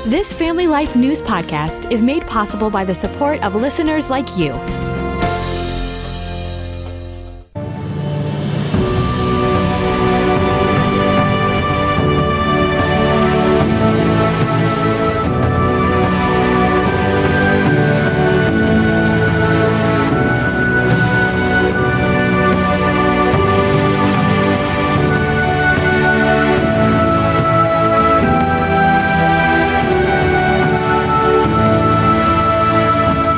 This Family Life News podcast is made possible by the support of listeners like you.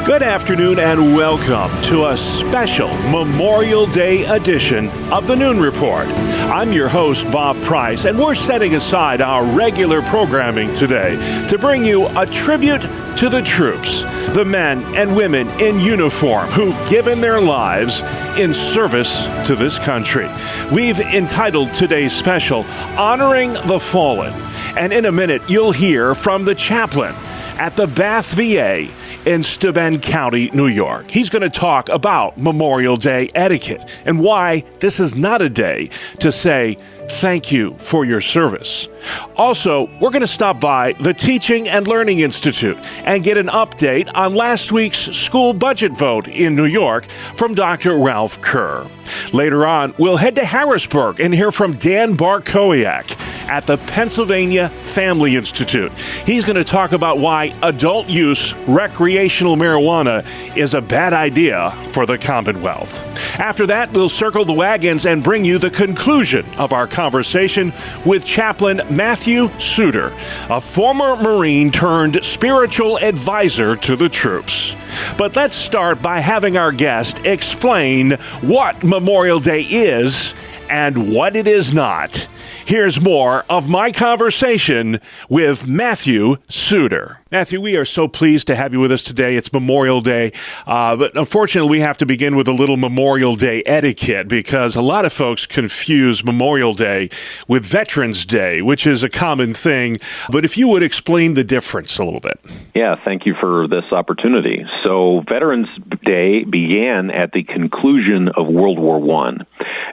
Good afternoon and welcome to a special Memorial Day edition of the Noon Report. I'm your host, Bob Price, and we're setting aside our regular programming today to bring you a tribute to the troops, the men and women in uniform who've given their lives in service to this country. We've entitled today's special, Honoring the Fallen, and in a minute you'll hear from the chaplain at the Bath VA in Steuben County, New York. He's going to talk about Memorial Day etiquette and why this is not a day to say thank you for your service. Also, we're going to stop by the Teaching and Learning Institute and get an update on last week's school budget vote in New York from Dr. Ralph Kerr. Later on, we'll head to Harrisburg and hear from Dan Barkowiak at the Pennsylvania Family Institute. He's going to talk about why adult use recreational marijuana is a bad idea for the Commonwealth. After that, we'll circle the wagons and bring you the conclusion of our conversation with Chaplain Matthew Suter, a former Marine turned spiritual advisor to the troops. But let's start by having our guest explain what Memorial Day is and what it is not. Here's more of my conversation with Matthew Suter. Matthew, we are so pleased to have you with us today. It's Memorial Day, but unfortunately we have to begin with a little Memorial Day etiquette because a lot of folks confuse Memorial Day with Veterans Day, which is a common thing. But if you would explain the difference a little bit. Yeah, thank you for this opportunity. So Veterans Day began at the conclusion of World War I.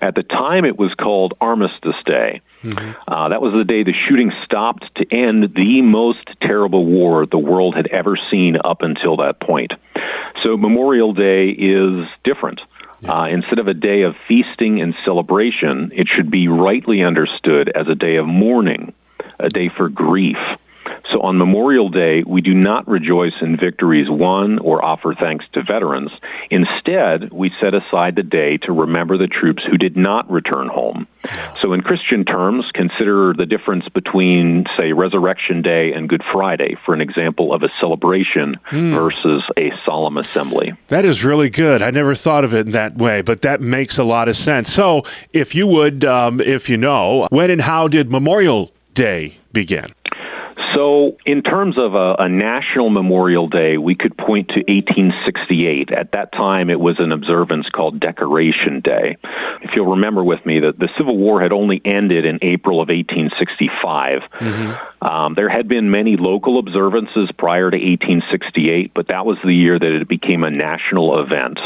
At the time, it was called Armistice Day. That was the day the shooting stopped to end the most terrible war the world had ever seen up until that point. So Memorial Day is different. Instead of a day of feasting and celebration, it should be rightly understood as a day of mourning, a day for grief. So on Memorial Day, we do not rejoice in victories won or offer thanks to veterans. Instead, we set aside the day to remember the troops who did not return home. So in Christian terms, consider the difference between, say, Resurrection Day and Good Friday for an example of a celebration versus a solemn assembly. That is really good. I never thought of it in that way, but that makes a lot of sense. So if you would, if you know, when and how did Memorial Day begin? So in terms of a national Memorial Day, we could point to 1868. At that time, it was an observance called Decoration Day. If you'll remember with me, that the Civil War had only ended in April of 1865. There had been many local observances prior to 1868, but that was the year that it became a national event.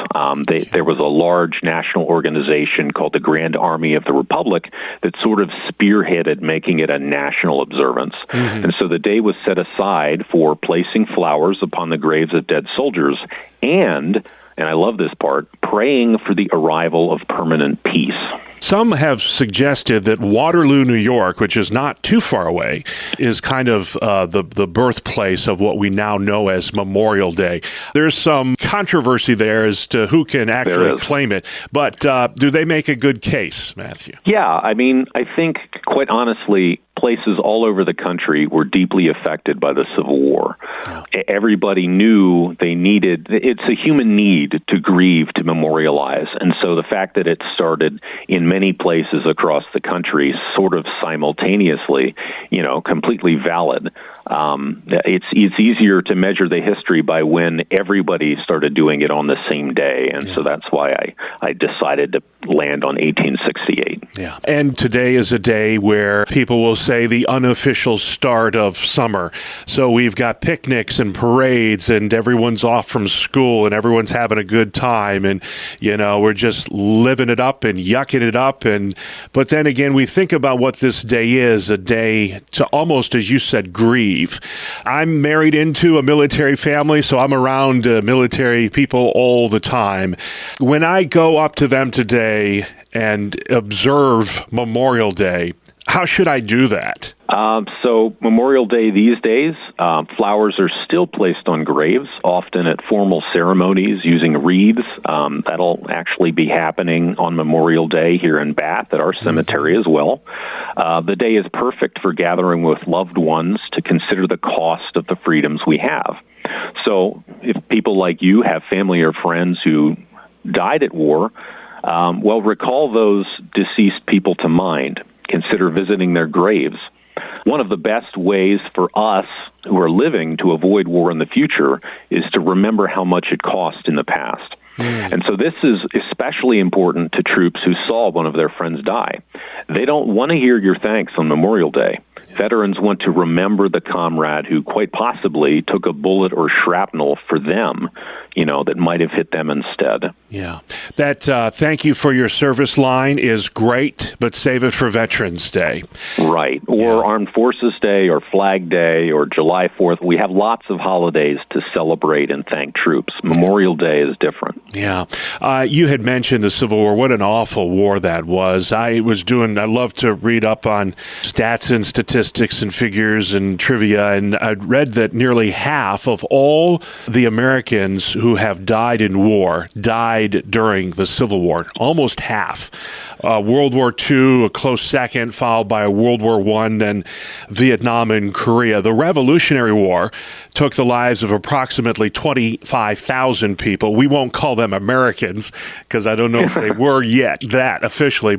There was a large national organization called the Grand Army of the Republic that sort of spearheaded making it a national observance. And so the day was set aside for placing flowers upon the graves of dead soldiers and I love this part, praying for the arrival of permanent peace. Some have suggested that Waterloo, New York, which is not too far away, is kind of the birthplace of what we now know as Memorial Day. There's some controversy there as to who can actually claim it, but do they make a good case, Matthew? Yeah, I mean, I think, quite honestly, places all over the country were deeply affected by the Civil War. Yeah. Everybody knew they needed, it's a human need to grieve, to memorialize. And so the fact that it started in many places across the country sort of simultaneously, completely valid. It's easier to measure the history by when everybody started doing it on the same day. And so that's why I decided to land on 1868. Yeah. And today is a day where people will say the unofficial start of summer. So we've got picnics and parades and everyone's off from school and everyone's having a good time. And, we're just living it up and yucking it up. But then again, we think about what this day is, a day to almost, as you said, grieve. leave. I'm married into a military family, so I'm around military people all the time. When I go up to them today and observe Memorial Day, how should I do that? So Memorial Day these days, flowers are still placed on graves, often at formal ceremonies using wreaths. That'll actually be happening on Memorial Day here in Bath at our cemetery as well. The day is perfect for gathering with loved ones to consider the cost of the freedoms we have. So if people like you have family or friends who died at war, recall those deceased people to mind. Consider visiting their graves. One of the best ways for us who are living to avoid war in the future is to remember how much it cost in the past. And so this is especially important to troops who saw one of their friends die. They don't want to hear your thanks on Memorial Day. Veterans want to remember the comrade who quite possibly took a bullet or shrapnel for them, that might have hit them instead. Yeah. That thank you for your service line is great, but save it for Veterans Day. Right. Or Armed Forces Day or Flag Day or July 4th. We have lots of holidays to celebrate and thank troops. Memorial Day is different. Yeah. You had mentioned the Civil War. What an awful war that was. I love to read up on stats and statistics and figures and trivia, and I read that nearly half of all the Americans who have died in war died during the Civil War. Almost half. World War II, a close second, followed by World War I, then Vietnam and Korea. The Revolutionary War took the lives of approximately 25,000 people. We won't call them Americans because I don't know if they were yet that officially.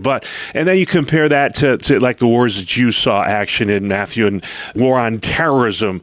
And then you compare that to like the wars that you saw action in, Matthew, and War on Terrorism,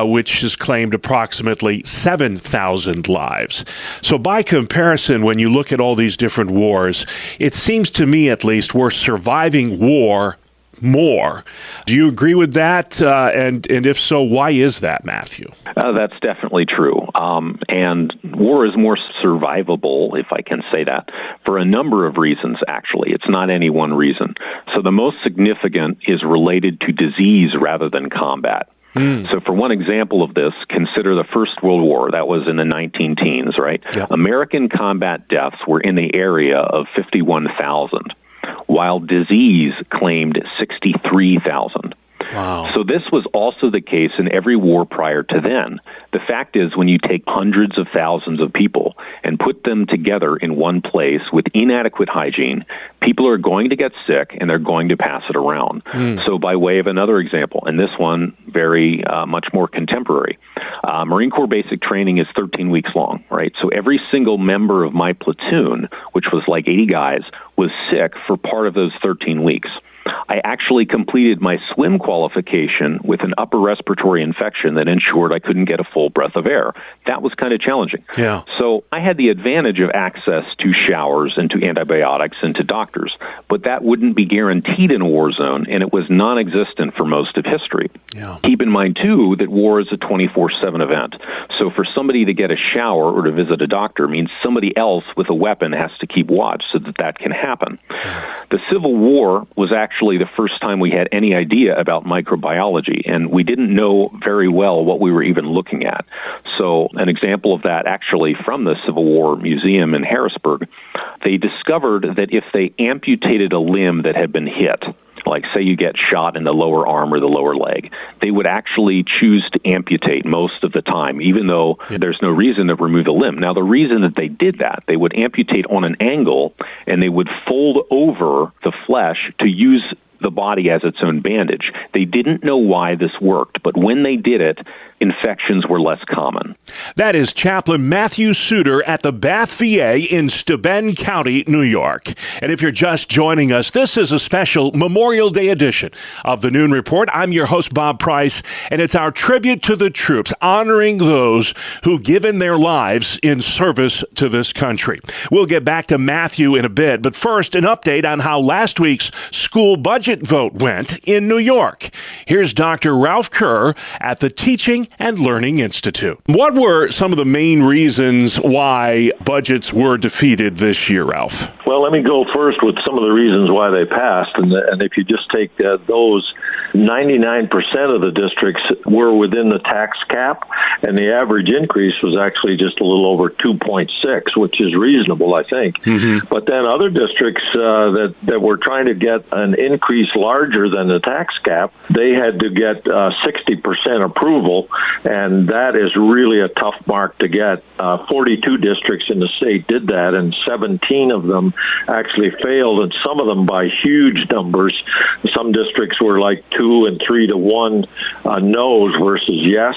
which has claimed approximately 7,000 lives. So by comparison, when you look at all these different wars, it seems to me at least we're surviving war more. Do you agree with that? And if so, why is that, Matthew? That's definitely true. And war is more survivable, if I can say that, for a number of reasons, actually. It's not any one reason. So the most significant is related to disease rather than combat. So for one example of this, consider the First World War. That was in the 19-teens, right? Yep. American combat deaths were in the area of 51,000, while disease claimed 63,000. Wow. So this was also the case in every war prior to then. The fact is, when you take hundreds of thousands of people and put them together in one place with inadequate hygiene, people are going to get sick and they're going to pass it around. So by way of another example, and this one very much more contemporary, Marine Corps basic training is 13 weeks long, right? So every single member of my platoon, which was like 80 guys, was sick for part of those 13 weeks. I actually completed my swim qualification with an upper respiratory infection that ensured I couldn't get a full breath of air. That was kind of challenging. Yeah. So I had the advantage of access to showers and to antibiotics and to doctors, but that wouldn't be guaranteed in a war zone, and it was non-existent for most of history. Yeah. Keep in mind, too, that war is a 24/7 event. So for somebody to get a shower or to visit a doctor means somebody else with a weapon has to keep watch so that can happen. The Civil War was actually the first time we had any idea about microbiology, and we didn't know very well what we were even looking at. So an example of that actually from the Civil War Museum in Harrisburg, they discovered that if they amputated a limb that had been hit, like say you get shot in the lower arm or the lower leg, they would actually choose to amputate most of the time, even though there's no reason to remove the limb. Now, the reason that they did that, they would amputate on an angle and they would fold over the flesh to use the body as its own bandage. They didn't know why this worked, but when they did it, infections were less common. That is Chaplain Matthew Suter at the Bath VA in Steuben County, New York. And if you're just joining us, this is a special Memorial Day edition of the Noon Report. I'm your host, Bob Price, and it's our tribute to the troops, honoring those who've given their lives in service to this country. We'll get back to Matthew in a bit, but first, an update on how last week's school budget vote went in New York. Here's Dr. Ralph Kerr at the Teaching and Learning Institute. What were were some of the main reasons why budgets were defeated this year, Ralph? Well, let me go first with some of the reasons why they passed. And if you just take those, 99% of the districts were within the tax cap, and the average increase was actually just a little over 2.6, which is reasonable, I think. Mm-hmm. But then other districts that were trying to get an increase larger than the tax cap, they had to get 60% approval, and that is really a tough mark to get. 42 districts in the state did that, and 17 of them actually failed, and some of them by huge numbers. Some districts were like 2 and 3 to 1 no's versus yes.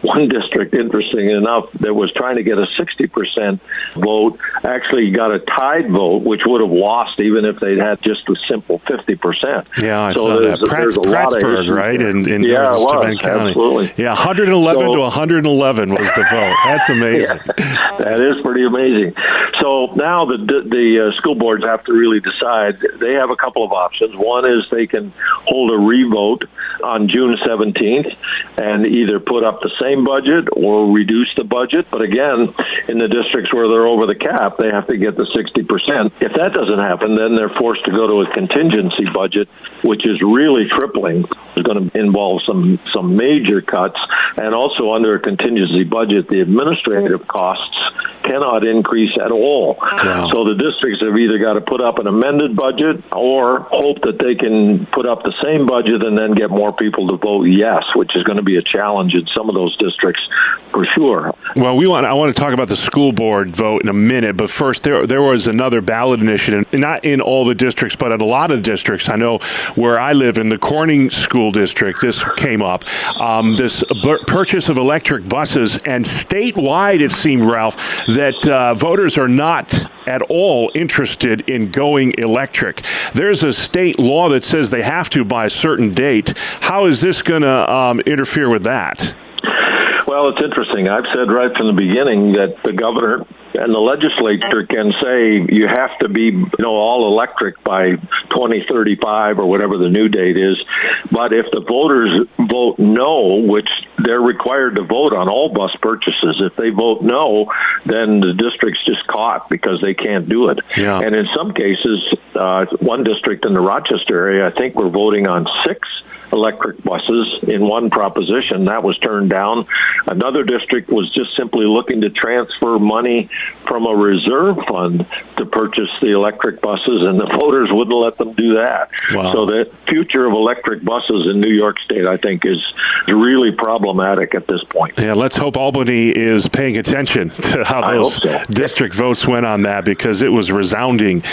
One district, interesting enough, that was trying to get a 60% vote actually got a tied vote, which would have lost even if they'd had just a simple 50%. Yeah, I saw that. Prattsburg, right? In Steuben County. Absolutely. Yeah, 111 to 111 was the vote. That's amazing. Yeah, that is pretty amazing. So now the school boards have to really decide. They have a couple of options. One is they can hold a revote on June 17th and either put up the same budget or reduce the budget. But again, in the districts where they're over the cap, they have to get the 60%. If that doesn't happen, then they're forced to go to a contingency budget, which is really tripling. It's going to involve some major cuts. And also under a contingency budget, the administrative costs cannot increase at all. Wow. So the districts have either got to put up an amended budget or hope that they can put up the same budget and then get more people to vote yes, which is going to be a challenge in some of those districts for sure. Well, I want to talk about the school board vote in a minute, but first there was another ballot initiative, not in all the districts, but in a lot of districts. I know where I live in the Corning School District, this came up, this purchase of electric buses, and statewide it seemed, Ralph, that voters are not at all interested in going electric. There's a state law that says they have to by a certain date. How is this going to interfere with that? Well, it's interesting. I've said right from the beginning that the governor and the legislature can say you have to be, all electric by 2035 or whatever the new date is. But if the voters vote no, which they're required to vote on all bus purchases, if they vote no, then the district's just caught because they can't do it. Yeah. And in some cases, one district in the Rochester area, I think we're voting on 6 electric buses in one proposition. That was turned down. Another district was just simply looking to transfer money from a reserve fund to purchase the electric buses, and the voters wouldn't let them do that. Wow. So the future of electric buses in New York State, I think, is really problematic at this point. Yeah, let's hope Albany is paying attention to how those district votes went on that, because it was resounding.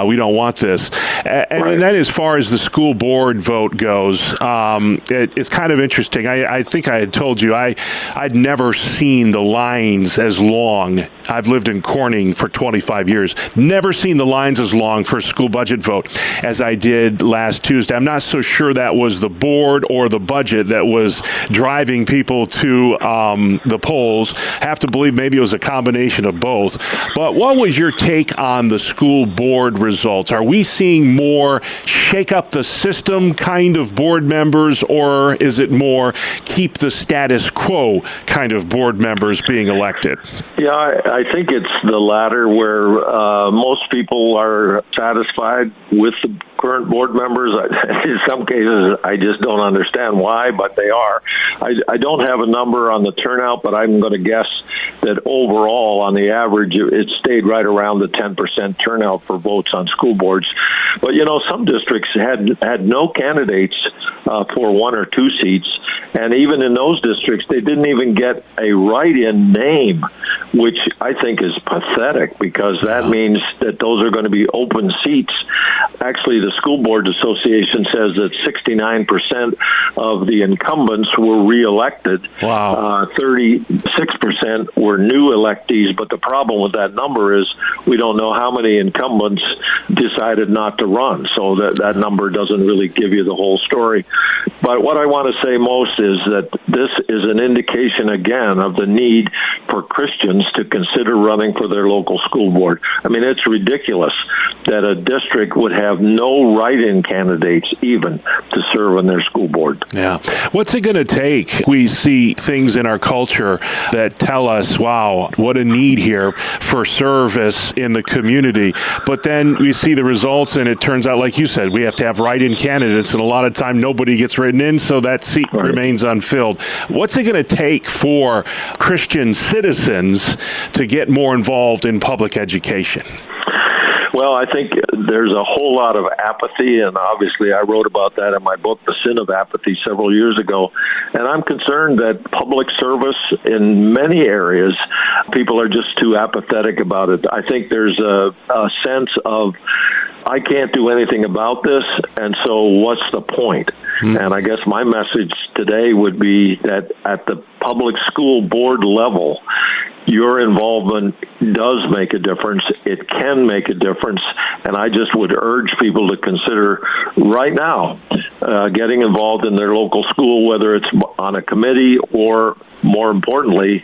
We don't want this. And then as far as the school board vote goes, it's kind of interesting. I think I had told you I'd never seen the lines as long. I've lived in Corning for 25 years. Never seen the lines as long for a school budget vote as I did last Tuesday. I'm not so sure that was the board or the budget that was driving people to the polls. Have to believe maybe it was a combination of both. But what was your take on the school board results? Are we seeing more shake up the system kind of board members, or is it more keep the status quo kind of board members being elected? Yeah, I think it's the latter, where most people are satisfied with the current board members. In some cases, I just don't understand why, but they are. I don't have a number on the turnout, but I'm going to guess that overall, on the average, it stayed right around the 10% turnout for votes on school boards. But, some districts had no candidates for 1 or 2 seats, and even in those districts, they didn't even get a write-in name, which I think is pathetic, because that means that those are going to be open seats. Actually, the School Boards Association says that 69% of the incumbents were reelected. Wow. 36% were new electees, but the problem with that number is we don't know how many incumbents decided not to run, so that number doesn't really give you the whole story. But what I want to say most is that this is an indication, again, of the need for Christians to consider running for their local school board. I mean, it's ridiculous that a district would have no write-in candidates even to serve on their school board. Yeah. What's it going to take? We see things in our culture that tell us, wow, what a need here for service in the community. But then we see the results, and it turns out, like you said, we have to have write-in candidates, and a lot of time nobody gets written in, so that seat remains unfilled. What's it going to take for Christian citizens to get more involved in public education? Well, I think there's a whole lot of apathy, and obviously I wrote about that in my book, The Sin of Apathy, several years ago. And I'm concerned that public service in many areas, people are just too apathetic about it. I think there's a sense of, I can't do anything about this, and so what's the point? And I guess my message today would be that at the public school board level, your involvement does make a difference. It can make a difference. And I just would urge people to consider right now getting involved in their local school, whether it's on a committee or, more importantly,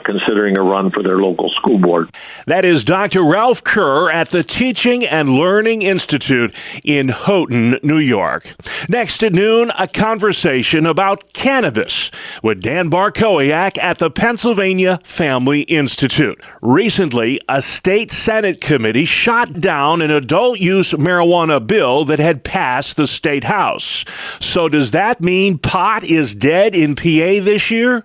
considering a run for their local school board. That is Dr. Ralph Kerr at the Teaching and Learning Institute in Houghton, New York. Next at noon, a conversation about cannabis with Dan Barkowiak at the Pennsylvania Family Institute. Recently, a state Senate committee shot down an adult-use marijuana bill that had passed the state House. So does that mean pot is dead in PA this year?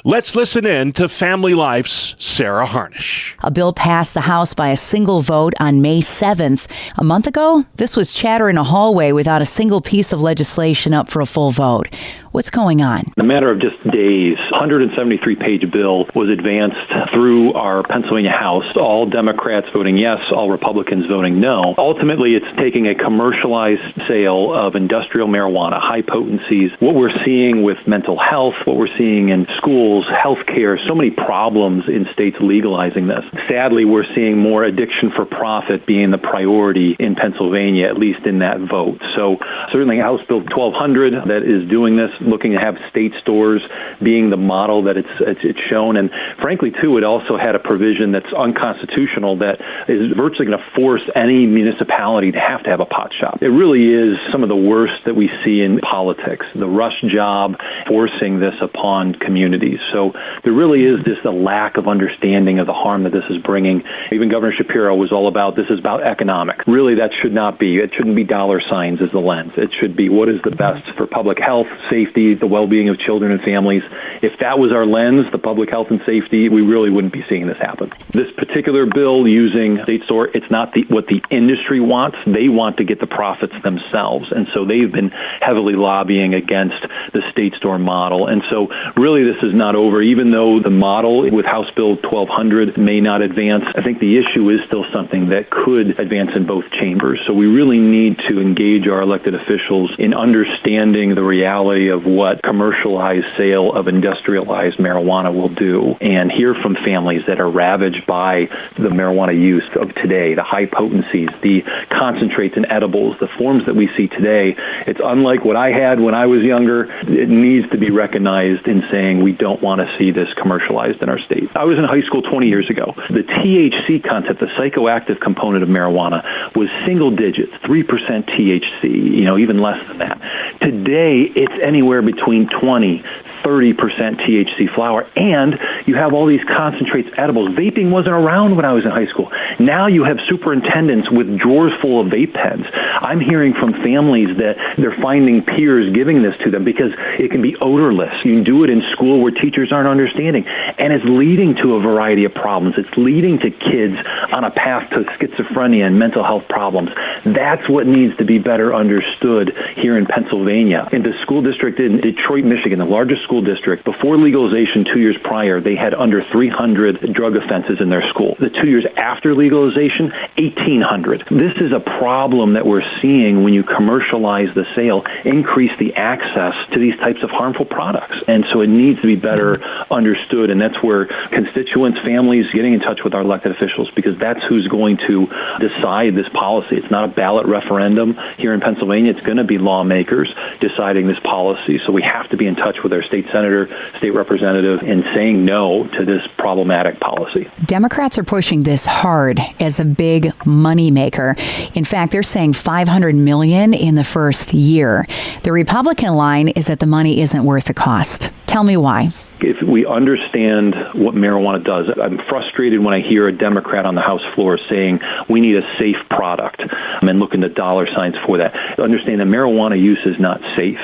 Let's listen in to Family Life's Sarah Harnish. A bill passed the House by a single vote on May 7th. A month ago, this was chatter in a hallway without a single piece of legislation up for a full vote. What's going on? In a matter of just days, a 173-page bill was advanced through our Pennsylvania House, all Democrats voting yes, all Republicans voting no. Ultimately, it's taking a commercialized sale of industrial marijuana, high potencies. What we're seeing with mental health, what we're seeing in schools, healthcare, so many problems in states legalizing this. Sadly, we're seeing more addiction for profit being the priority in Pennsylvania, at least in that vote. So certainly House Bill 1200 that is doing this, looking to have state stores being the model that it's shown. And frankly, too, it also had a provision that's unconstitutional that is virtually going to force any municipality to have a pot shop. It really is some of the worst that we see in politics, the rush job forcing this upon communities. So there really is just a lack of understanding of the harm that this is bringing. Even Governor Shapiro was all about, this is about economics. Really, that should not be. It shouldn't be dollar signs as the lens. It should be what is the best for public health, safety, the well-being of children and families. If that was our lens, the public health and safety, we really wouldn't be seeing this happen. This particular bill using state store, it's not what the industry wants. They want to get the profits themselves. And so they've been heavily lobbying against the state store model. And so really this is not over. Even though the model with House Bill 1200 may not advance, I think the issue is still something that could advance in both chambers. So we really need to engage our elected officials in understanding the reality of what commercialized sale of industrialized marijuana will do, and hear from families that are ravaged by the marijuana use of today, the high potencies, the concentrates and edibles, the forms that we see today. It's unlike what I had when I was younger. It needs to be recognized in saying we don't want to see this commercialized in our state. I was in high school 20 years ago. The THC concept, the psychoactive component of marijuana, was single digits, 3% THC, even less than that. Today, it's anywhere between 20, 30% THC flower, and you have all these concentrates, edibles. Vaping wasn't around when I was in high school. Now you have superintendents with drawers full of vape pens. I'm hearing from families that they're finding peers giving this to them because it can be odorless. You can do it in school where teachers aren't understanding, and it's leading to a variety of problems. It's leading to kids on a path to schizophrenia and mental health problems. That's what needs to be better understood here in Pennsylvania. In the school district in Detroit, Michigan, the largest school district, before legalization 2 years prior, they had under 300 drug offenses in their school. The 2 years after legalization, 1,800. This is a problem that we're seeing when you commercialize the sale, increase the access to these types of harmful products. And so it needs to be better understood, and that's where constituents, families, getting in touch with our elected officials, because that's who's going to decide this policy. It's not a ballot referendum here in Pennsylvania. It's going to be lawmakers deciding this policy. So we have to be in touch with our state senator, state representative, and saying no to this problematic policy. Democrats are pushing this hard as a big moneymaker. In fact, they're saying $500 million in the first year. The Republican line is that the money isn't worth the cost. Tell me why. If we understand what marijuana does, I'm frustrated when I hear a Democrat on the House floor saying we need a safe product and looking at dollar signs for that. Understand that marijuana use is not safe,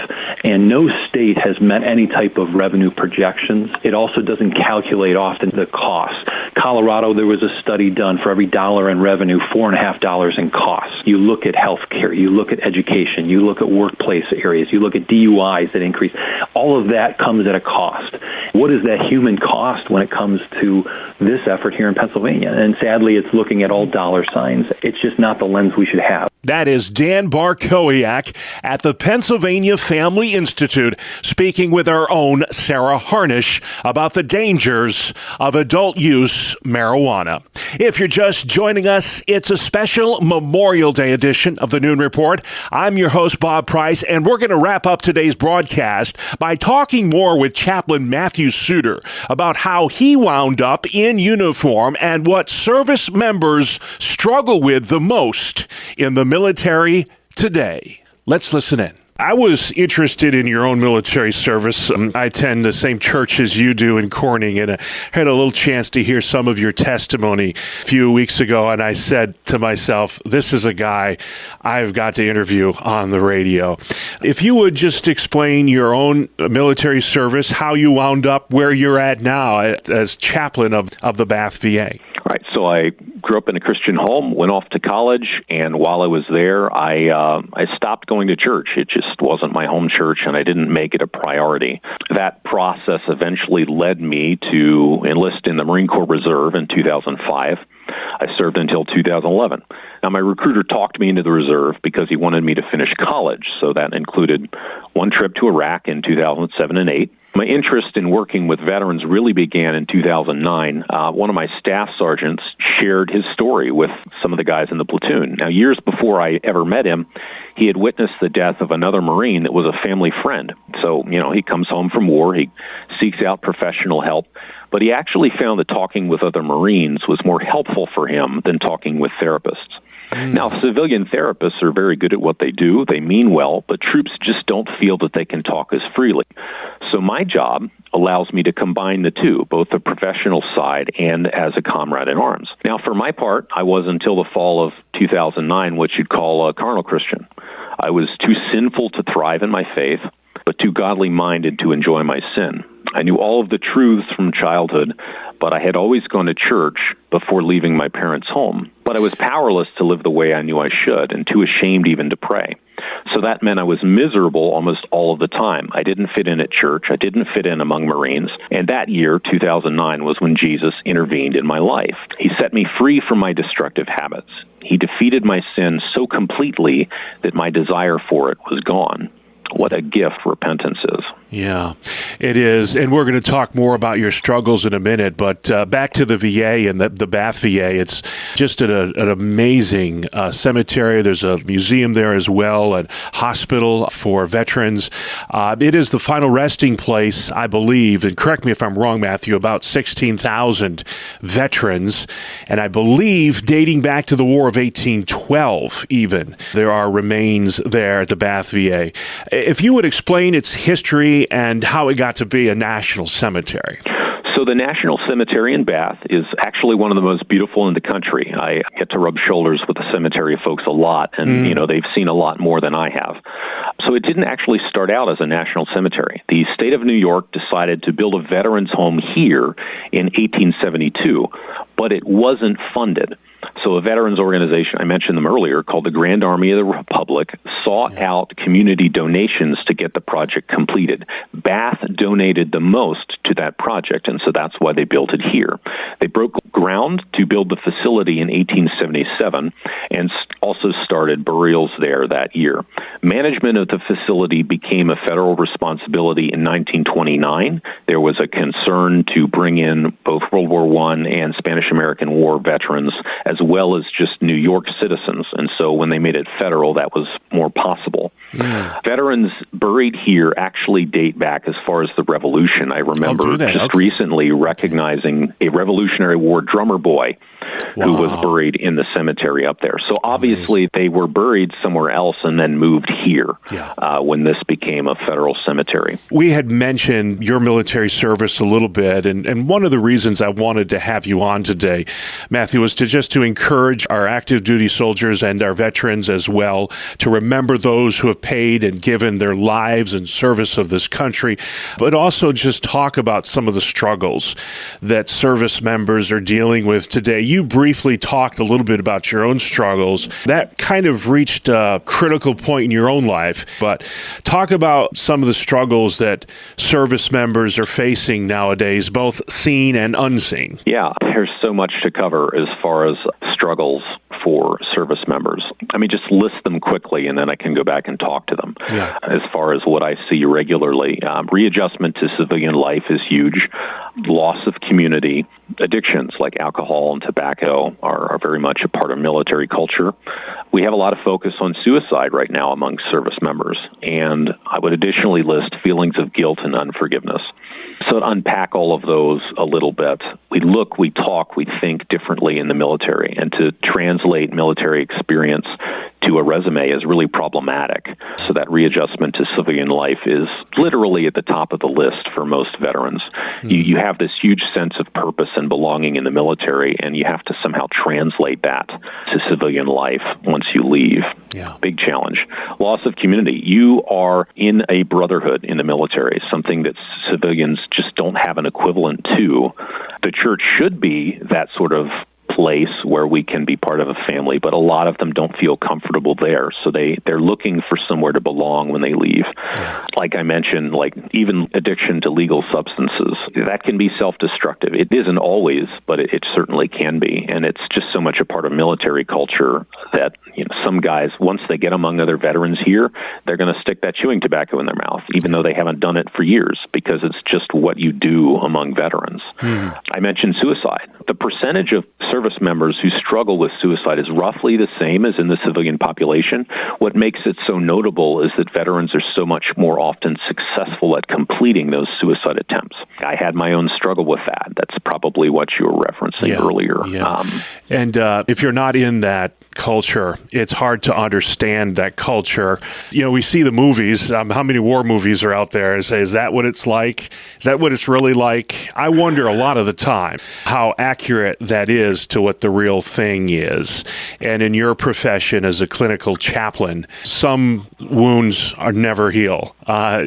and no state has met any type of revenue projections. It also doesn't calculate often the cost. Colorado, there was a study done for every dollar in revenue, $4.50 in costs. You look at healthcare, you look at education, you look at workplace areas, you look at DUIs that increase. All of that comes at a cost. What is that human cost when it comes to this effort here in Pennsylvania? And sadly, it's looking at all dollar signs. It's just not the lens we should have. That is Dan Barkowiak at the Pennsylvania Family Institute speaking with our own Sarah Harnish about the dangers of adult use marijuana. If you're just joining us, it's a special Memorial Day edition of the Noon Report. I'm your host, Bob Price, and we're going to wrap up today's broadcast by talking more with Chaplain Matthew Suter about how he wound up in uniform and what service members struggle with the most in the military today. Let's listen in. I was interested in your own military service. I attend the same church as you do in Corning, and I had a little chance to hear some of your testimony a few weeks ago, and I said to myself, this is a guy I've got to interview on the radio. If you would just explain your own military service, how you wound up where you're at now as chaplain of the Bath VA. Right. So I grew up in a Christian home, went off to college, and while I was there, I stopped going to church. It just wasn't my home church, and I didn't make it a priority. That process eventually led me to enlist in the Marine Corps Reserve in 2005. I served until 2011. Now, my recruiter talked me into the reserve because he wanted me to finish college, so that included one trip to Iraq in 2007 and 2008. My interest in working with veterans really began in 2009. One of my staff sergeants shared his story with some of the guys in the platoon. Now, years before I ever met him, he had witnessed the death of another Marine that was a family friend. So, he comes home from war, he seeks out professional help, but he actually found that talking with other Marines was more helpful for him than talking with therapists. Now, civilian therapists are very good at what they do. They mean well, but troops just don't feel that they can talk as freely. So my job allows me to combine the two, both the professional side and as a comrade in arms. Now, for my part, I was until the fall of 2009 what you'd call a carnal Christian. I was too sinful to thrive in my faith, but too godly-minded to enjoy my sin. I knew all of the truths from childhood, but I had always gone to church before leaving my parents' home. But I was powerless to live the way I knew I should, and too ashamed even to pray. So that meant I was miserable almost all of the time. I didn't fit in at church. I didn't fit in among Marines. And that year, 2009, was when Jesus intervened in my life. He set me free from my destructive habits. He defeated my sin so completely that my desire for it was gone. What a gift repentance is. Yeah, it is. And we're going to talk more about your struggles in a minute. But back to the VA and the Bath VA. It's just an amazing cemetery. There's a museum there as well, and hospital for veterans. It is the final resting place, I believe, and correct me if I'm wrong, Matthew, about 16,000 veterans. And I believe dating back to the War of 1812 even, there are remains there at the Bath VA. If you would explain its history and how it got to be a national cemetery. So the National Cemetery in Bath is actually one of the most beautiful in the country. I get to rub shoulders with the cemetery folks a lot, and they've seen a lot more than I have. So it didn't actually start out as a national cemetery. The state of New York decided to build a veterans home here in 1872, but it wasn't funded. So a veterans organization, I mentioned them earlier, called the Grand Army of the Republic, sought out community donations to get the project completed. Bath donated the most to that project, and so that's why they built it here. They broke ground to build the facility in 1877 and also started burials there that year. Management of the facility became a federal responsibility in 1929. There was a concern to bring in both World War I and Spanish-American War veterans, as well as just New York citizens. And so when they made it federal, that was more possible. Veterans buried here actually date back as far as the Revolution. I remember recently recognizing a Revolutionary War drummer boy who was buried in the cemetery up there. So obviously they were buried somewhere else and then moved here when this became a federal cemetery. We had mentioned your military service a little bit, and one of the reasons I wanted to have you on today, Matthew, was to encourage our active duty soldiers and our veterans as well to remember those who have paid and given their lives in service of this country, but also just talk about some of the struggles that service members are dealing with today. You briefly talked a little bit about your own struggles. That kind of reached a critical point in your own life, but talk about some of the struggles that service members are facing nowadays, both seen and unseen. Yeah, there's so much to cover as far as struggles for service members. I mean, just list them quickly, and then I can go back and talk to them. As far as what I see regularly, readjustment to civilian life is huge. Loss of community. Addictions like alcohol and tobacco are very much a part of military culture. We have a lot of focus on suicide right now among service members, and I would additionally list feelings of guilt and unforgiveness. So to unpack all of those a little bit, we look, we talk, we think differently in the military, and to translate military experience to a resume is really problematic. So that readjustment to civilian life is literally at the top of the list for most veterans. You have this huge sense of purpose and belonging in the military, and you have to somehow translate that to civilian life once you leave. Big challenge. Loss of community. You are in a brotherhood in the military, something that civilians just don't have an equivalent to. The church should be that sort of place where we can be part of a family, but a lot of them don't feel comfortable there, so they're looking for somewhere to belong when they leave. Like I mentioned, like even addiction to legal substances, that can be self-destructive. It isn't always, but it certainly can be, and it's just so much a part of military culture that some guys, once they get among other veterans here, they're going to stick that chewing tobacco in their mouth, even though they haven't done it for years, because it's just what you do among veterans. I mentioned suicide. The percentage of service members who struggle with suicide is roughly the same as in the civilian population. What makes it so notable is that veterans are so much more often successful at completing those suicide attempts. I had my own struggle with that. That's probably what you were referencing earlier. And if you're not in that culture, it's hard to understand that culture. We see the movies. How many war movies are out there? And say, is that what it's like? Is that what it's really like? I wonder a lot of the time how accurate that is to what the real thing is. And in your profession as a clinical chaplain, some wounds are never heal.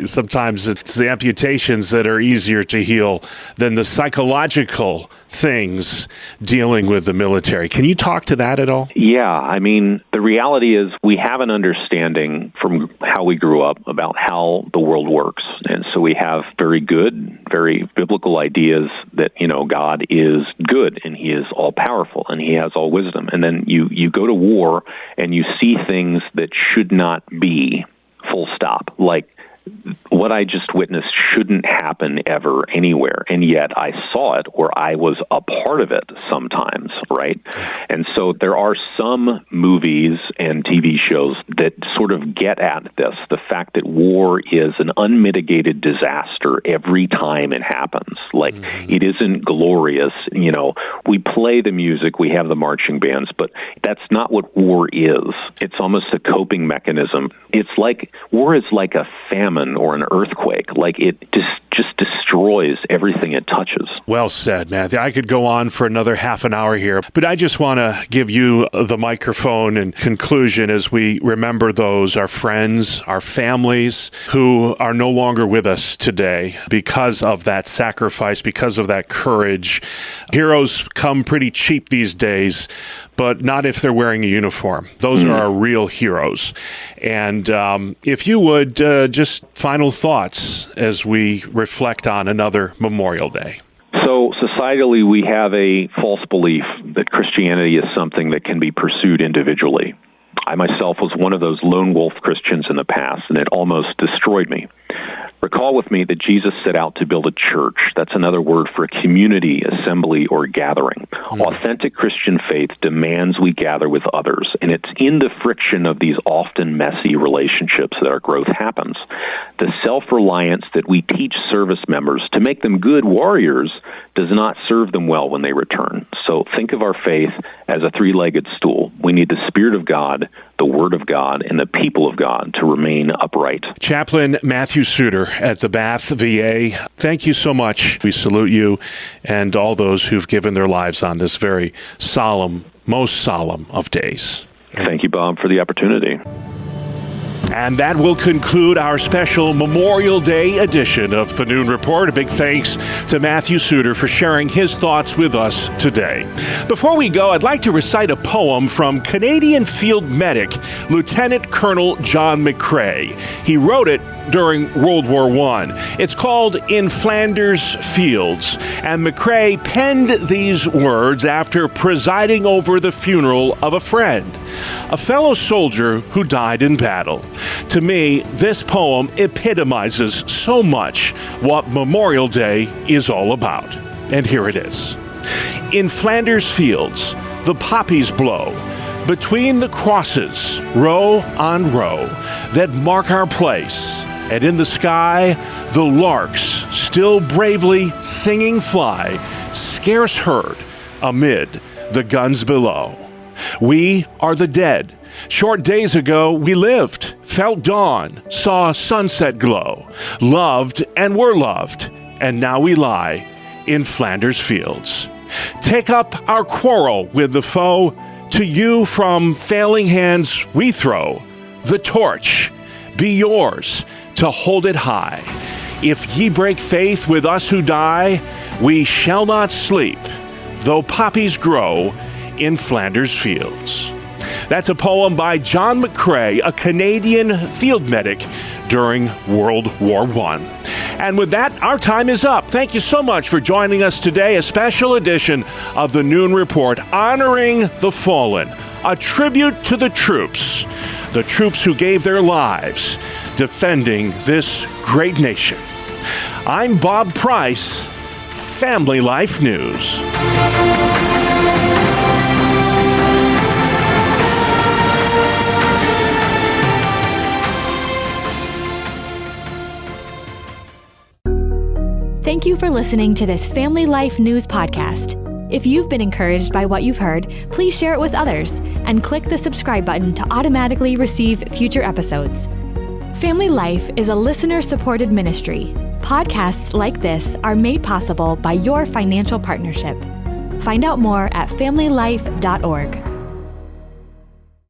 Sometimes it's the amputations that are easier to heal than the psychological things dealing with the military. Can you talk to that at all? Yeah, I mean, the reality is we have an understanding from how we grew up about how the world works. And so we have very good, very biblical ideas that, God is good and he is all powerful and he has all wisdom. And then you go to war and you see things that should not be, full stop. Like what I just witnessed shouldn't happen ever anywhere, and yet I saw it or I was a part of it sometimes, right? And so there are some movies and TV shows that sort of get at this, the fact that war is an unmitigated disaster every time it happens. Like, it isn't glorious. We play the music, we have the marching bands, but that's not what war is. It's almost a coping mechanism. It's like, war is like a famine or an earthquake. Like, it just destroys everything it touches. Well said, Matthew. I could go on for another half an hour here, but I just want to give you the microphone in conclusion as we remember those, our friends, our families who are no longer with us today because of that sacrifice, because of that courage. Heroes come pretty cheap these days, but not if they're wearing a uniform. Those are our real heroes. And if you would, just final thoughts as we reflect on another Memorial Day. So societally, we have a false belief that Christianity is something that can be pursued individually. I myself was one of those lone wolf Christians in the past, and it almost destroyed me. Recall with me that Jesus set out to build a church. That's another word for a community, assembly, or gathering. Authentic Christian faith demands we gather with others, and it's in the friction of these often messy relationships that our growth happens. The self-reliance that we teach service members to make them good warriors does not serve them well when they return. So think of our faith as a three-legged stool. We need the Spirit of God, the Word of God, and the people of God to remain upright. Chaplain Matthew Suter at the Bath VA, thank you so much. We salute you and all those who've given their lives on this very solemn, most solemn of days. Thank you, Bob, for the opportunity. And that will conclude our special Memorial Day edition of the Noon Report. A big thanks to Matthew Suter for sharing his thoughts with us today. Before we go, I'd like to recite a poem from Canadian field medic Lieutenant Colonel John McCrae. He wrote it during World War I. It's called In Flanders Fields, and McCrae penned these words after presiding over the funeral of a friend, a fellow soldier who died in battle. To me, this poem epitomizes so much what Memorial Day is all about. And here it is. In Flanders Fields, the poppies blow. Between the crosses, row on row, that mark our place. And in the sky, the larks, still bravely singing fly, scarce heard amid the guns below. We are the dead. Short days ago, we lived, felt dawn, saw sunset glow, loved and were loved, and now we lie in Flanders Fields. Take up our quarrel with the foe. To you from failing hands we throw the torch. Be yours to hold it high. If ye break faith with us who die, we shall not sleep, though poppies grow in Flanders Fields. That's a poem by John McCrae, a Canadian field medic during World War I. And with that, our time is up. Thank you so much for joining us today, a special edition of the Noon Report, honoring the fallen, a tribute to the troops who gave their lives defending this great nation. I'm Bob Price, Family Life News. Thank you for listening to this Family Life News podcast. If you've been encouraged by what you've heard, please share it with others and click the subscribe button to automatically receive future episodes. Family Life is a listener-supported ministry. Podcasts like this are made possible by your financial partnership. Find out more at familylife.org.